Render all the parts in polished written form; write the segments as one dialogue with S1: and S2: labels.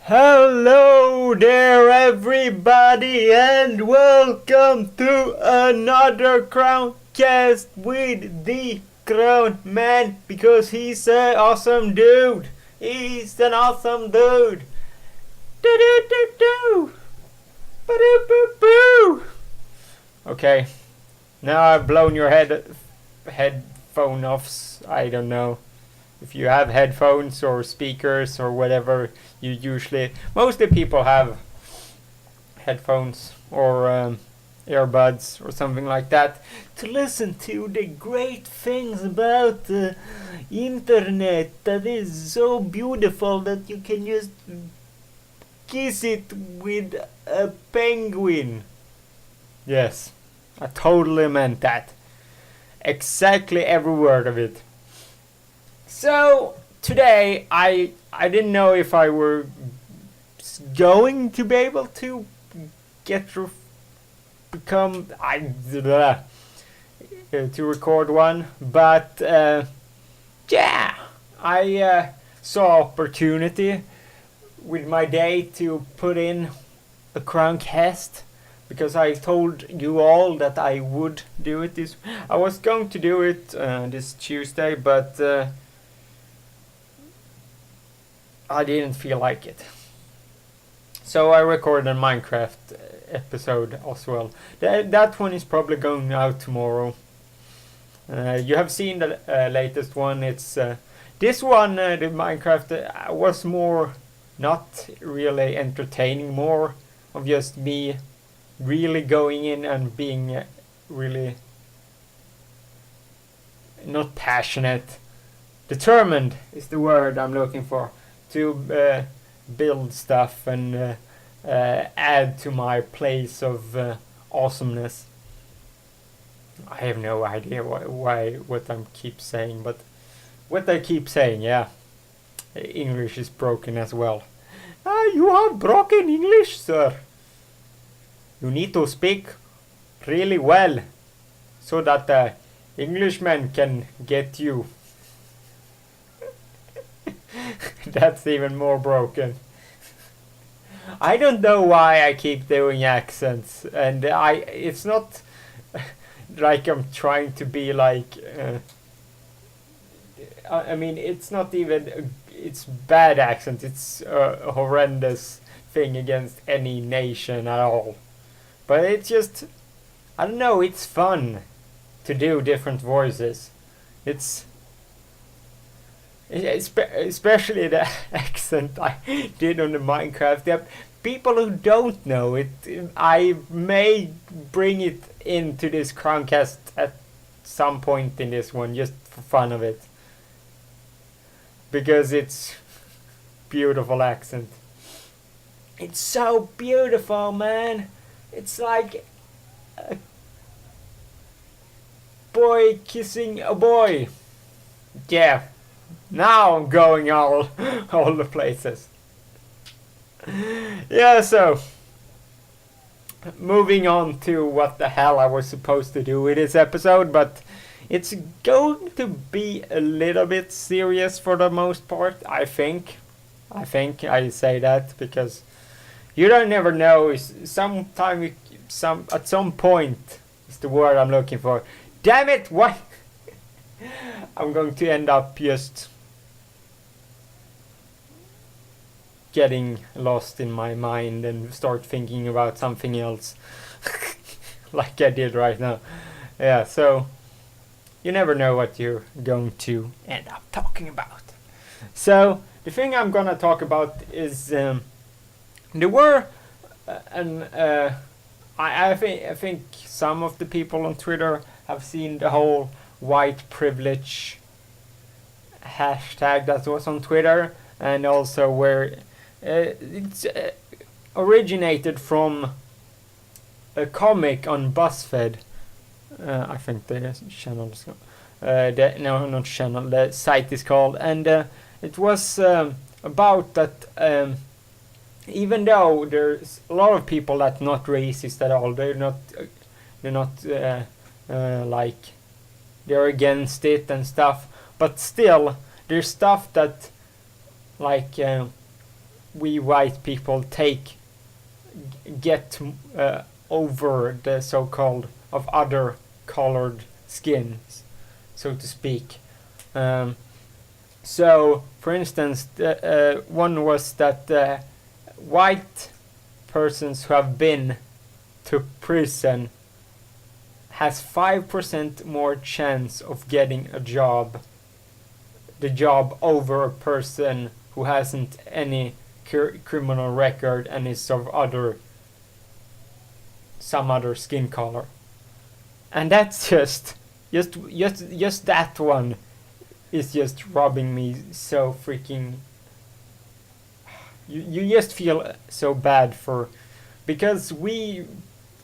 S1: Hello there everybody and welcome to another Crowncast with the Crown Man because he's an awesome dude. He's an awesome dude. Do do do do. Ba do boo boo. Okay, now I've blown your headphone offs. I don't know if you have headphones or speakers or whatever. Mostly people have headphones or earbuds or something like that to listen to the great things about the internet that is so beautiful that you can just kiss it with a penguin. Yes, I totally meant that. Exactly every word of it. So today I didn't know if I were going to be able to get to become to record one, but yeah, I saw opportunity with my day to put in a Crowncast because I told you all that I would do it this. I was going to do it this Tuesday, but I didn't feel like it. So I recorded a Minecraft episode as well. That one is probably going out tomorrow. You have seen the latest one. It's this one, the Minecraft, was more not really entertaining, more of just me really going in and being really not passionate. Determined is the word I'm looking for. To build stuff and add to my place of awesomeness. I have no idea what I keep saying, but what I keep saying, yeah. English is broken as well. You have broken English, sir. You need to speak really well so that Englishmen can get you. That's even more broken. I don't know why I keep doing accents, and it's not like I'm trying to be like I mean, it's not even it's bad accent. It's a horrendous thing against any nation at all. But it's just, I don't know, it's fun to do different voices. It's especially the accent I did on the Minecraft. There are people who don't know it. I may bring it into this Crowncast at some point in this one, just for fun of it, because it's beautiful accent. It's so beautiful, man. It's like a boy kissing a boy. Yeah. Now I'm going all the places. Yeah, so moving on to what the hell I was supposed to do with this episode, but it's going to be a little bit serious for the most part, I think. I say that because you don't never know. At some point is the word I'm looking for. Damn it! What? I'm going to end up just getting lost in my mind and start thinking about something else like I did right now. Yeah, so you never know what you're going to end up talking about. So the thing I'm gonna talk about is there were I think some of the people on Twitter have seen the whole white privilege hashtag that was on Twitter, and also where it's originated from a comic on BuzzFeed. I think the channel is called. Not channel. The site is called, and it was about that. Even though there's a lot of people that are not racist at all, they're not like they're against it and stuff. But still, there's stuff that like we white people get over the so-called of other colored skins, so to speak. So, for instance, one was that white persons who have been to prison has 5% more chance of getting the job over a person who hasn't any criminal record and is of some other skin color. And that's just that one is just robbing me so freaking. You just feel so bad because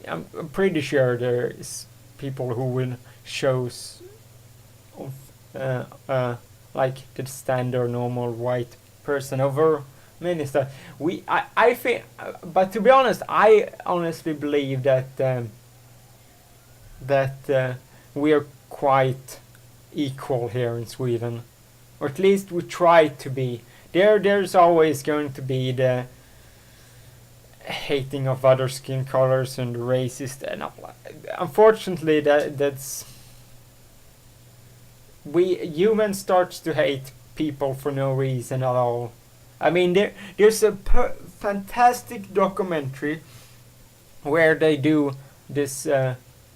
S1: I'm pretty sure there's people who will shows of like the standard normal white person over many stuff. I think, but to be honest, I honestly believe that we're quite equal here in Sweden, or at least we try to be. There's always going to be the hating of other skin colors and racist, and unfortunately that's humans starts to hate people for no reason at all. I mean, there's a fantastic documentary where they do this.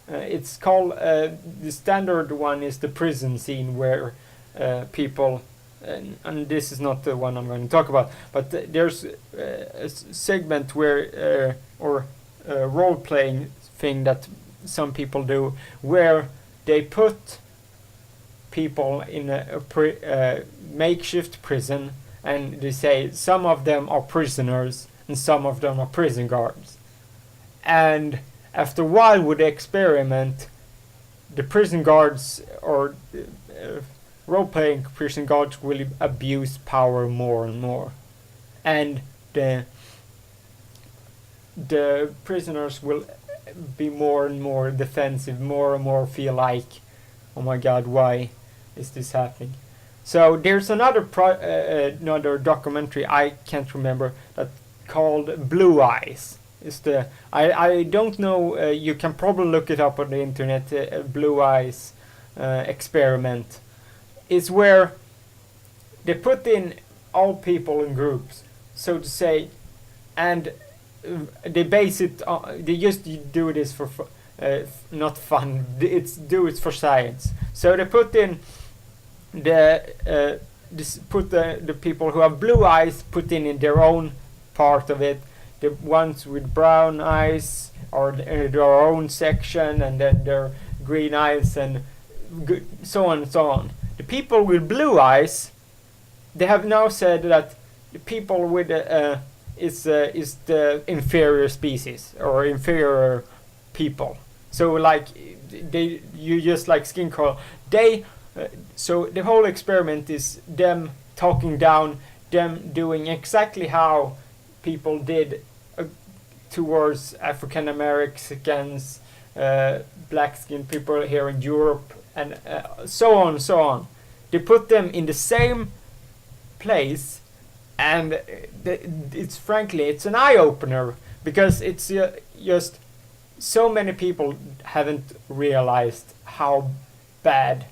S1: It's called the standard one is the prison scene where people. And this is not the one I'm going to talk about, but there's a segment where or a role-playing thing that some people do where they put people in a makeshift prison, and they say some of them are prisoners and some of them are prison guards. And after a while with the experiment, the prison guards or role-playing prison guards will abuse power more and more, and the prisoners will be more and more defensive, more and more feel like, oh my god, why is this happening? So there's another documentary I can't remember that called Blue Eyes. I don't know, you can probably look it up on the internet. Blue Eyes experiment is where they put in all people in groups, so to say, and they base it on, they just do this for not fun, do it for science. So they put in the people who have blue eyes, put in their own part of it, the ones with brown eyes or their own section, and then their green eyes, and so on and so on. The people with blue eyes, they have now said that the people with is the inferior species or inferior people. So like you just like skin color. So the whole experiment is them talking down, them doing exactly how people did towards African Americans, black skinned people here in Europe, and so on and so on. They put them in the same place, and it's an eye opener, because it's just so many people haven't realized how bad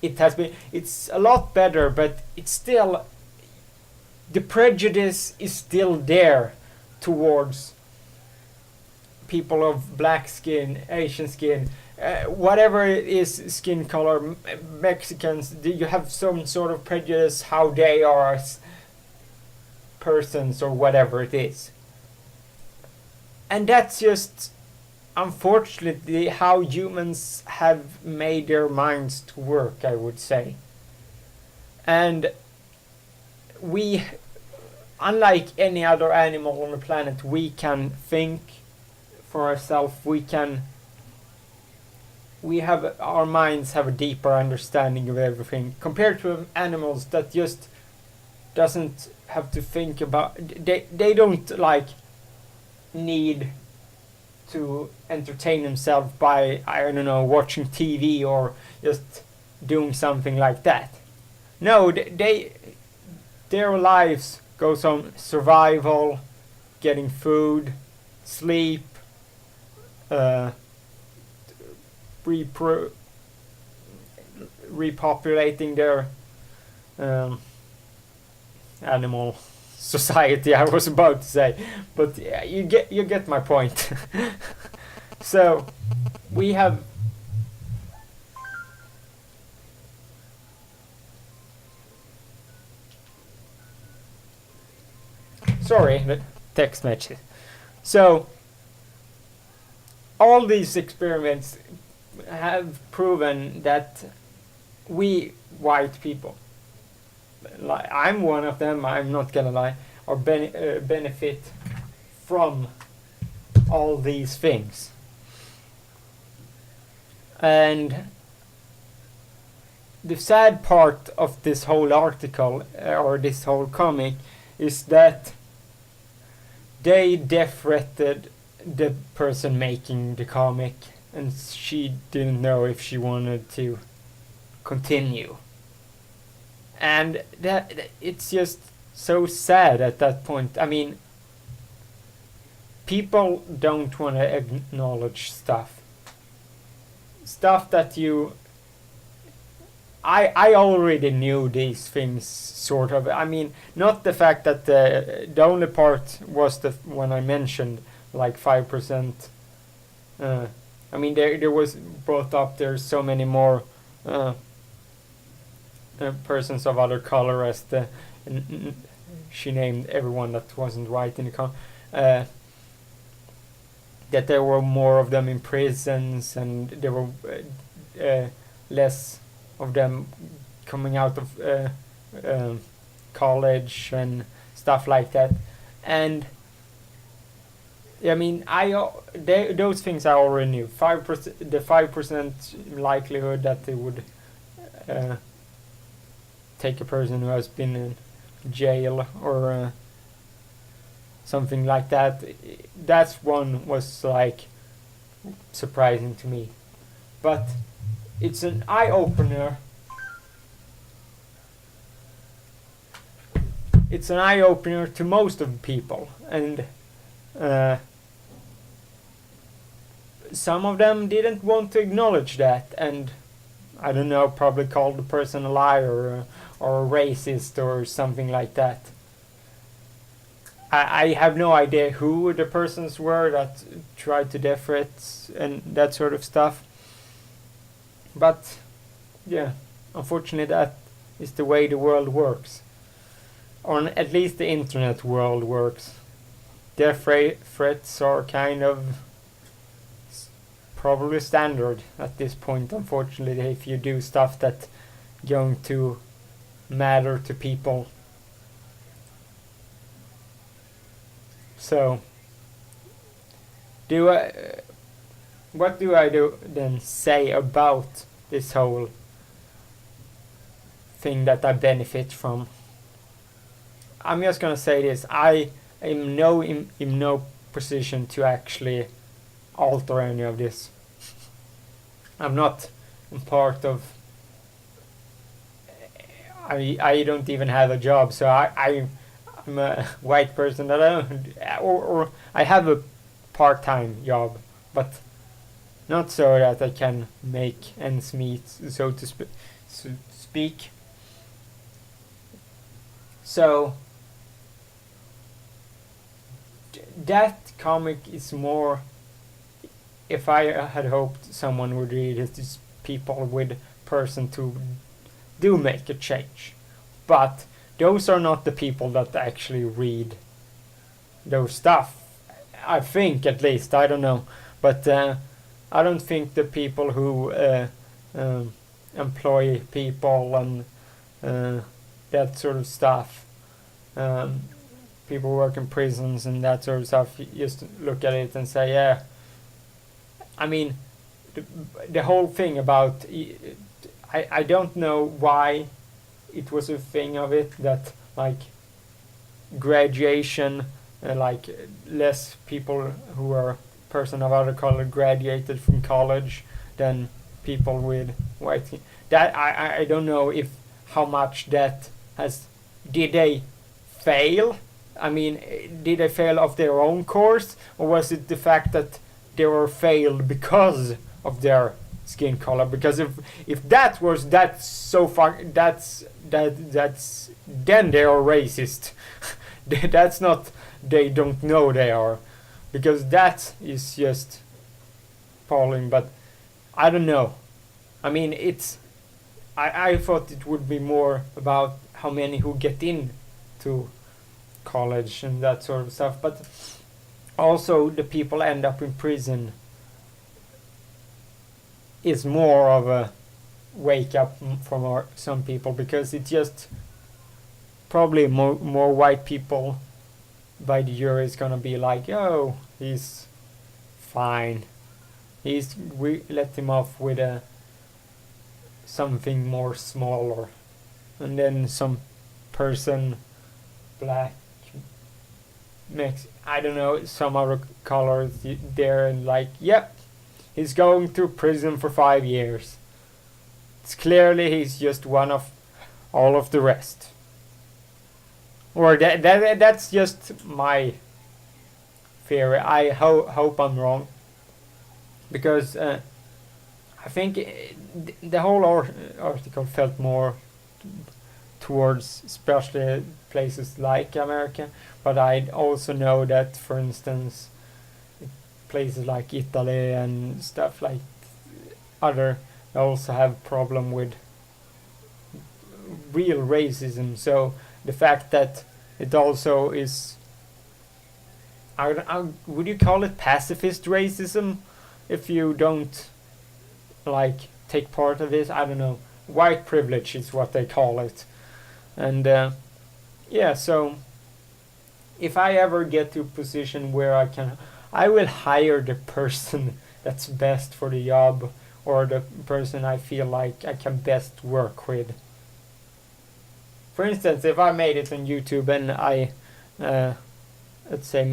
S1: it has been. It's a lot better, but it's still, the prejudice is still there towards people of black skin, Asian skin, whatever it is, skin color, Mexicans. You have some sort of prejudice how they are as persons or whatever it is. And that's just unfortunately how humans have made their minds to work, I would say. And we, unlike any other animal on the planet, we can think for ourselves. Our minds have a deeper understanding of everything compared to animals that just doesn't have to think about. They don't like need to entertain themselves by, I don't know, watching TV or just doing something like that. No, their lives goes on survival, getting food, sleep, uh, repopulating their animal society. I was about to say, but yeah, you get my point. So we have the text message. So all these experiments have proven that we white people, like I'm one of them, I'm not gonna lie, or benefit from all these things. And the sad part of this whole article, or this whole comic, is that they defrated the person making the comic, and she didn't know if she wanted to continue. And that it's just so sad at that point. I mean, people don't want to acknowledge stuff that you... I already knew these things, sort of. I mean, not the fact that the only part was the when I mentioned like 5%. I mean, there was brought up there's so many more persons of other color as the she named everyone that wasn't white in the that there were more of them in prisons, and there were less of them coming out of college and stuff like that. And I mean, those things I already knew. 5%, the 5% likelihood that they would take a person who has been in jail or something like that. That's one was like surprising to me, but it's an eye-opener. It's an eye-opener to most of the people, and some of them didn't want to acknowledge that, and I don't know, probably called the person a liar or a racist or something like that. I have no idea who the persons were that tried to defrate and that sort of stuff. But yeah, unfortunately that is the way the world works. Or at least the internet world works. Death threats are kind of probably standard at this point, unfortunately, if you do stuff that's going to matter to people. So, what do I then say about this whole thing that I benefit from? I'm just gonna say this: I am in no position to actually alter any of this. I'm not part of. I don't even have a job, so I'm a white person that I don't, or I have a part-time job, but not so that I can make ends meet, so to speak. So that comic is more, if I had hoped someone would read it, is people with person to do make a change. But those are not the people that actually read those stuff. I think, at least, I don't know. But I don't think the people who employ people and that sort of stuff, people who work in prisons and that sort of stuff, just look at it and say, yeah. I mean, the whole thing about, I don't know why it was a thing of it that like graduation, like less people who are person of other color graduated from college than people with white skin. That I don't know if how much that has, did they fail? I mean, did they fail of their own course, or was it the fact that they were failed because of their skin color? Because if that was that so far, that's then they are racist. That's not they don't know they are, because that is just appalling. But I don't know. I mean, I thought it would be more about how many who get in to college and that sort of stuff, but also the people end up in prison is more of a wake up from some people, because it's just probably more white people by the jury is gonna be like, oh, he's fine, we let him off with a something more smaller, and then some person, black, I don't know, some other colors there, and like, yep, he's going to prison for 5 years. It's clearly he's just one of all of the rest. Or that's just my theory. I hope I'm wrong, because I think the whole article felt more towards especially places like America, but I also know that, for instance, places like Italy and stuff like other also have problem with real racism. So the fact that it also is, would you call it pacifist racism if you don't like take part of this? I don't know. White privilege is what they call it. And yeah, so if I ever get to a position where I will hire the person that's best for the job, or the person I feel like I can best work with. For instance, if I made it on YouTube and I, let's say,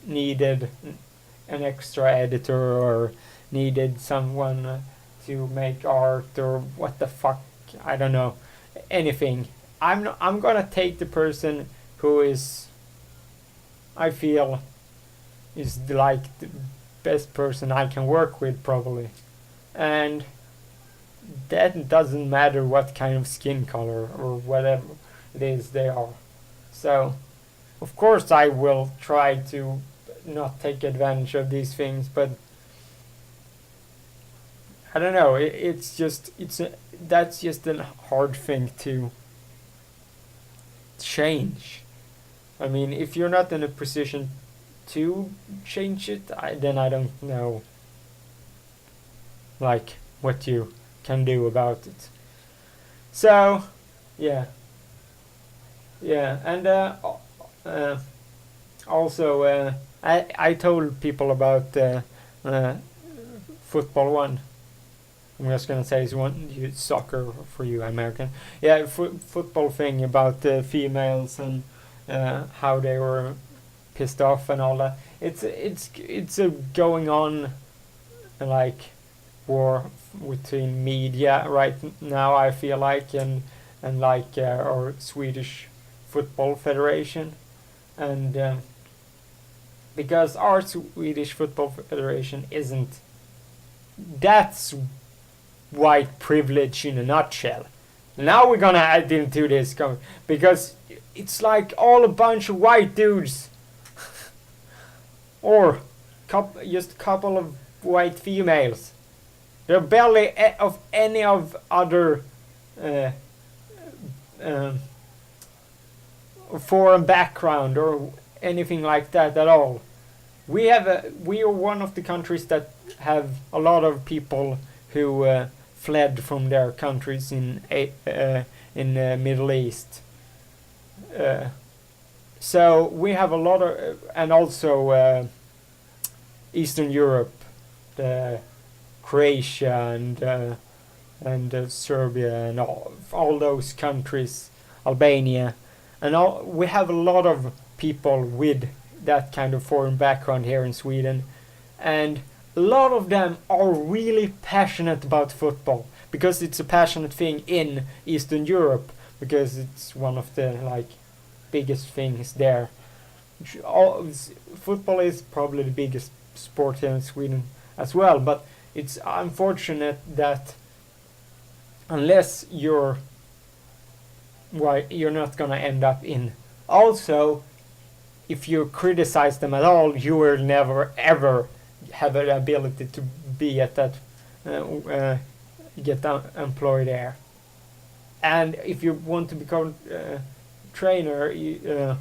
S1: needed an extra editor, or needed someone to make art, or what the fuck, I don't know, anything, I'm gonna take the person who is, I feel, is like the best person I can work with, probably. And that doesn't matter what kind of skin color or whatever it is they are. So of course I will try to not take advantage of these things, but I don't know, that's just a hard thing to change. I mean, if you're not in a position to change it, then I don't know like what you can do about it. So yeah, and also I told people about football one. I'm just gonna say it's soccer for you American. Yeah, football thing about the females and how they were pissed off and all that. It's a going on like war between media right now, I feel like, and like our Swedish Football Federation, and because our Swedish Football Federation isn't, that's white privilege in a nutshell. Now we're gonna add into this, because it's like all a bunch of white dudes or just a couple of white females. They're barely of any of other foreign background or anything like that at all. We are one of the countries that have a lot of people who fled from their countries in the Middle East. So we have a lot of, and also Eastern Europe, Croatia and Serbia and all those countries, Albania, and all. We have a lot of people with that kind of foreign background here in Sweden, and a lot of them are really passionate about football, because it's a passionate thing in Eastern Europe, because it's one of the like biggest things there. Football is probably the biggest sport here in Sweden as well, but it's unfortunate that unless you're not gonna end up in. Also, if you criticize them at all, you will never ever have the ability to be at that get employed there. And if you want to become a trainer, a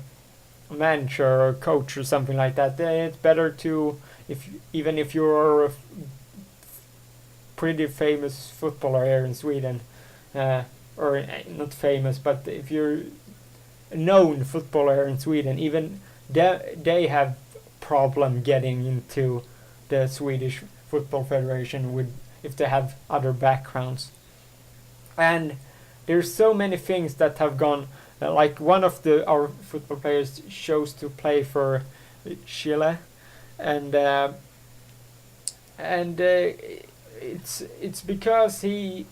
S1: manager or coach or something like that, then it's better to, even if you're a pretty famous footballer here in Sweden, or not famous, but if you're a known footballer in Sweden, even they have problem getting into the Swedish Football Federation with if they have other backgrounds. And there's so many things that have gone. Like one of our football players chose to play for Chile, and it's because he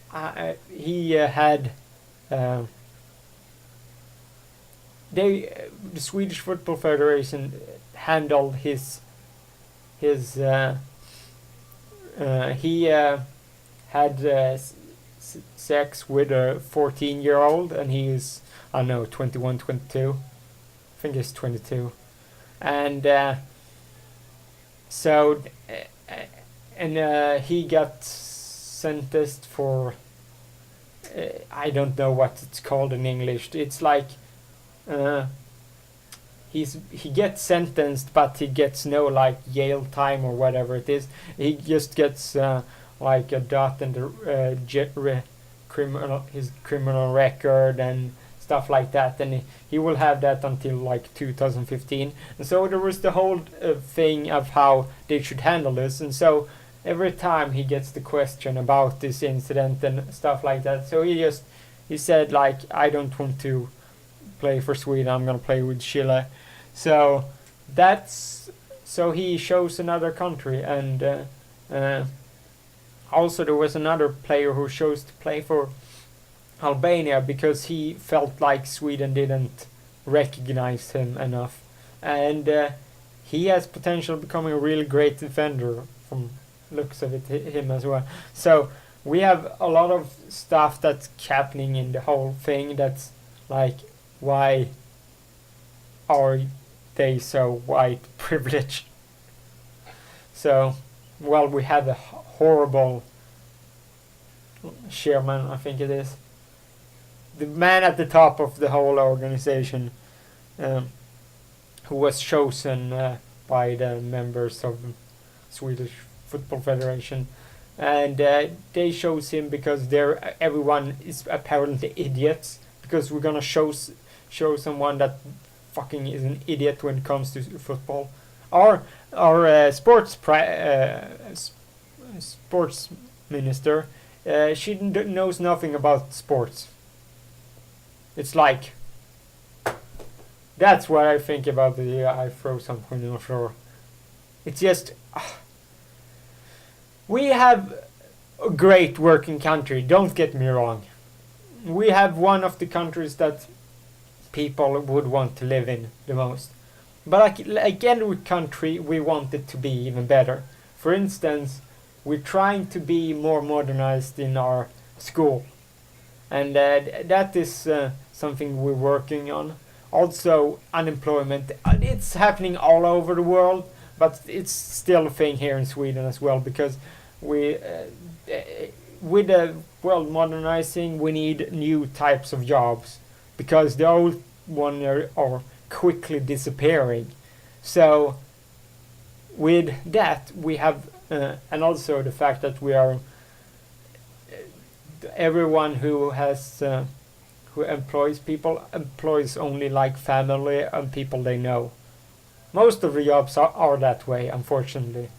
S1: had the Swedish Football Federation handled his he had sex with a 14-year-old, and he's, I don't know, 21, 22. I think he's 22. And he got sentenced for, I don't know what it's called in English. It's like he gets sentenced, but he gets no like jail time or whatever it is. He just gets like a dot in the his criminal record and stuff like that, and he will have that until like 2015. And so there was the whole thing of how they should handle this, and so every time he gets the question about this incident and stuff like that, so he said like, I don't want to play for Sweden, I'm gonna play with Chile. So he chose another country, and also there was another player who chose to play for Albania because he felt like Sweden didn't recognize him enough, and he has potential becoming a really great defender from looks of it, him as well. So we have a lot of stuff that's happening in the whole thing that's like, why are they so white privileged? So, well, we had a horrible chairman, I think it is, the man at the top of the whole organization, who was chosen by the members of the Swedish Football Federation, and they chose him because everyone is apparently idiots, because we're gonna show someone that fucking is an idiot when it comes to football. Our sports minister, she knows nothing about sports. It's like, that's what I think about the I throw something on the floor. It's just, we have a great working country, don't get me wrong. We have one of the countries that people would want to live in the most. But like any country, we want it to be even better. For instance, we're trying to be more modernized in our school. And that is something we're working on. Also, unemployment. It's happening all over the world, but it's still a thing here in Sweden as well, because with the world modernizing, we need new types of jobs, because the old ones are quickly disappearing. So with that, we have, and also the fact that we are, everyone who has who employs people employs only like family and people they know. Most of the jobs are that way, unfortunately,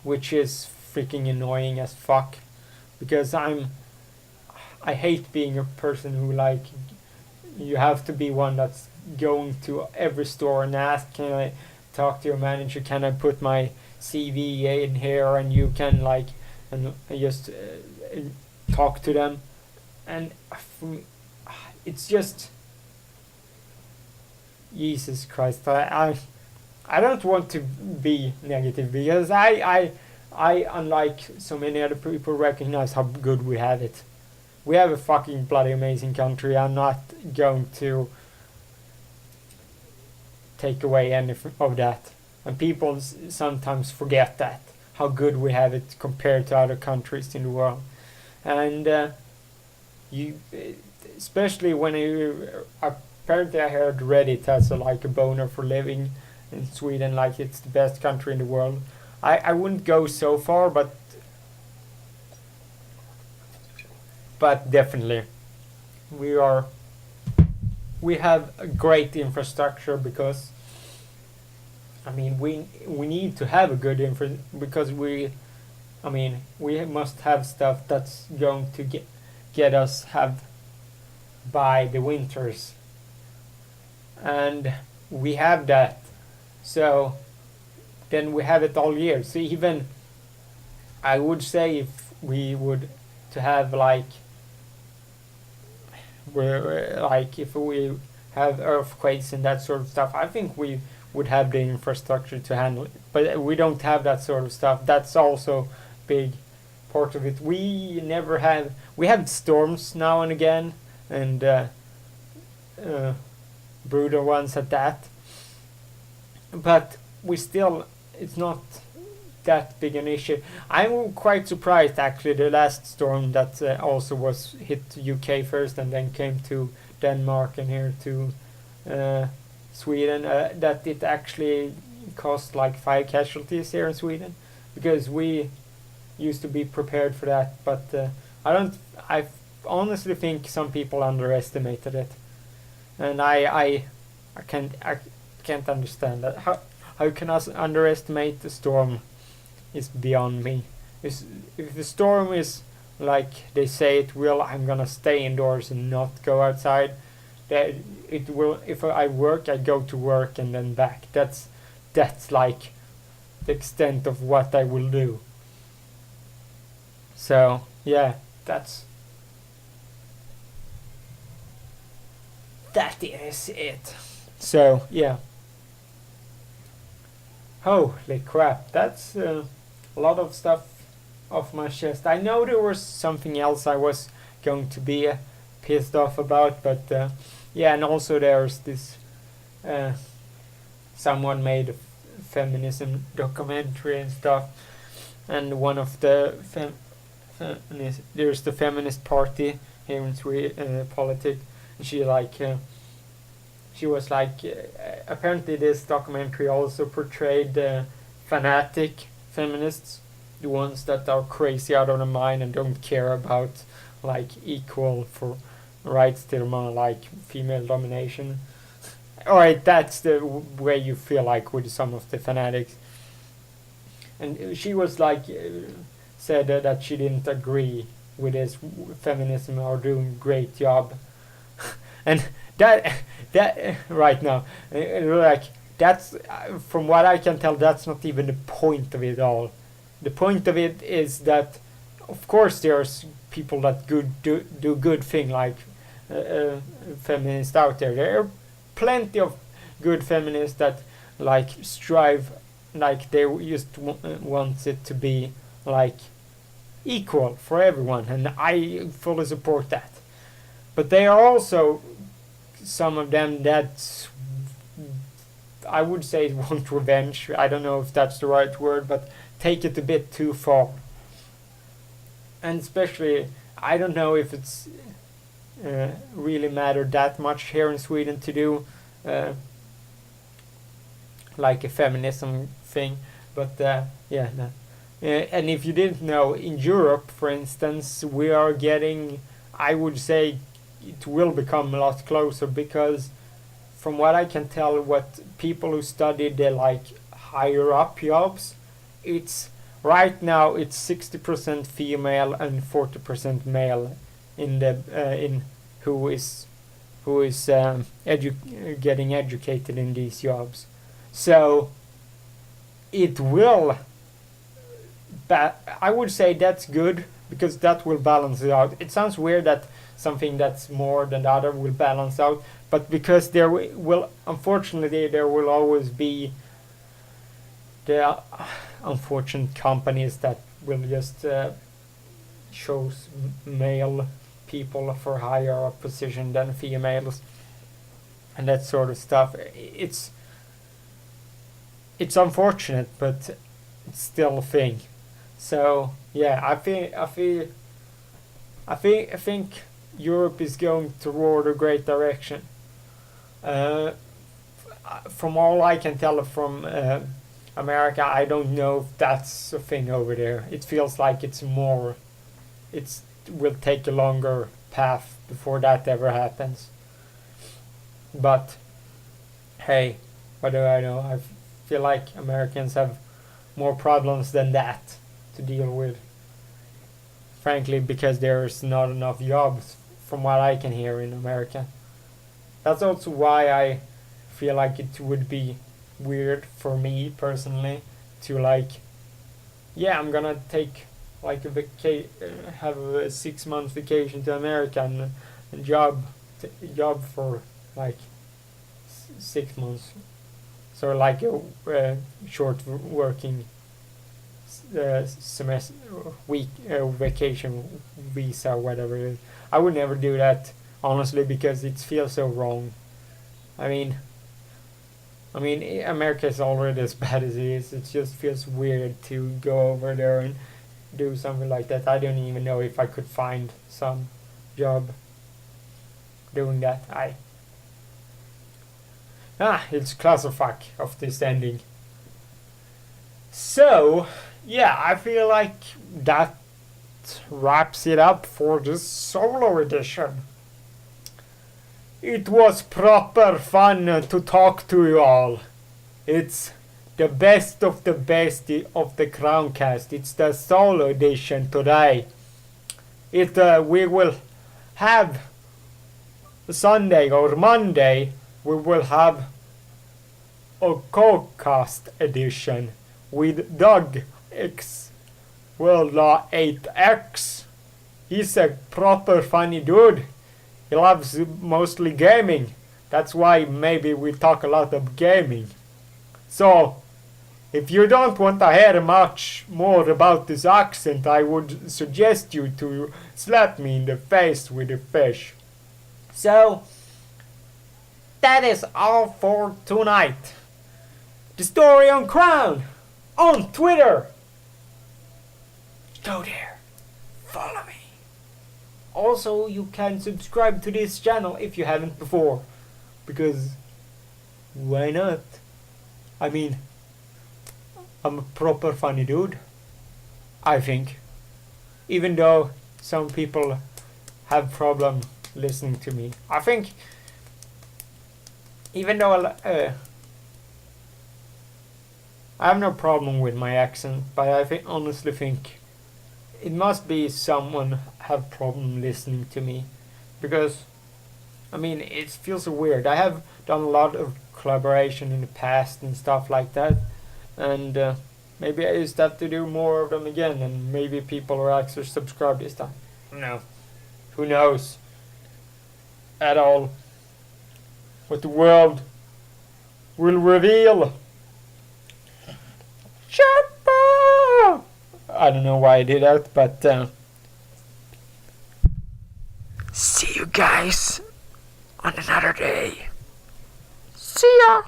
S1: which is freaking annoying as fuck, because I hate being a person who like, you have to be one that's going to every store and ask, can I talk to your manager, can I put my CV in here, and you can like, and just talk to them. And it's just Jesus Christ. I don't want to be negative because I unlike so many other people recognize how good we have it. We have a fucking bloody amazing country. I'm not going to take away any of that. And people sometimes forget that how good we have it compared to other countries in the world. And you, especially when you apparently I heard Reddit has like a boner for living in Sweden, like it's the best country in the world. I wouldn't go so far, but definitely we are we have a great infrastructure because I mean we need to have a good infra because we must have stuff that's going to get us have by the winters, and we have that. So then we have it all year. So even I would say if we would to have like if we have earthquakes and that sort of stuff, I think we would have the infrastructure to handle it. But we don't have that sort of stuff. That's also big part of it. We have storms now and again, and brutal ones at that. But it's not that big an issue. I'm quite surprised actually the last storm that also was hit UK first and then came to Denmark and here to Sweden, that it actually caused like 5 casualties here in Sweden, because we used to be prepared for that, but I honestly think some people underestimated it, and I can't understand that. How can us underestimate the storm is beyond me. If the storm is like they say it will, I'm gonna stay indoors and not go outside. That it will. If I work, I go to work and then back. That's like the extent of what I will do. So yeah, that is it. So yeah. Holy crap, that's a lot of stuff off my chest. I know there was something else I was going to be pissed off about, but yeah, and also there's this someone made a feminism documentary and stuff, and one of the there's the feminist party here in Sweden, politics, and she was like, apparently this documentary also portrayed fanatic feminists, the ones that are crazy out of their mind and don't care about like equal for rights to like female domination. Alright, that's the way you feel like with some of the fanatics. And she was like, said that she didn't agree with this feminism are doing a great job. And that right now, like that's from what I can tell, that's not even the point of it all. The point of it is that, of course, there's people that do good thing like feminists out there. There are plenty of good feminists that like strive, like they just want it to be like equal for everyone, and I fully support that. But they are also some of them that I would say want revenge. I don't know if that's the right word, but take it a bit too far. And especially, I don't know if it's really mattered that much here in Sweden to do like a feminism thing, but yeah. No. And if you didn't know, in Europe, for instance, we are getting, I would say, it will become a lot closer, because from what I can tell, what people who studied the like higher up jobs, it's right now it's 60% female and 40% male in the in who is getting educated in these jobs. So it will, I would say that's good, because that will balance it out. It sounds weird that something that's more than the other will balance out, but because there will, unfortunately, there will always be the unfortunate companies that will just choose male people for higher position than females and that sort of stuff. It's unfortunate, but it's still a thing. So yeah, I think Europe is going toward a great direction. From all I can tell from America, I don't know if that's a thing over there. It feels like it will take a longer path before that ever happens. But hey, what do I know? I feel like Americans have more problems than that to deal with. Frankly, because there's not enough jobs, from what I can hear in America. That's also why I feel like it would be weird for me personally to I'm gonna take like have a 6 month vacation to America and job for like 6 months. So like a short working semester week vacation visa, whatever it is. I would never do that, honestly, because it feels so wrong. I mean, America is already as bad as it is. It just feels weird to go over there and do something like that. I don't even know if I could find some job doing that. It's clusterfuck of this ending. So, yeah, I feel like that wraps it up for this solo edition. It was proper fun to talk to you all. It's the best of the best of the Crowncast. It's the solo edition today. We will have Sunday or Monday. We will have a co-cast edition with Doug X World Law 8X. He's a proper funny dude. He loves mostly gaming. That's why maybe we talk a lot of gaming. So, if you don't want to hear much more about this accent, I would suggest you to slap me in the face with a fish. So, that is all for tonight. The Story on Crown on Twitter. Go there. Follow me. Also, you can subscribe to this channel if you haven't before. Because, why not? I mean, I'm a proper funny dude. I think. Even though some people have problem listening to me. I think, even though I have no problem with my accent, but I honestly think it must be someone have problem listening to me, because it feels weird. I have done a lot of collaboration in the past and stuff like that, and maybe I just have to do more of them again, and maybe people will actually subscribe this time. No, who knows at all what the world will reveal. I don't know why I did that, but see you guys on another day. See ya!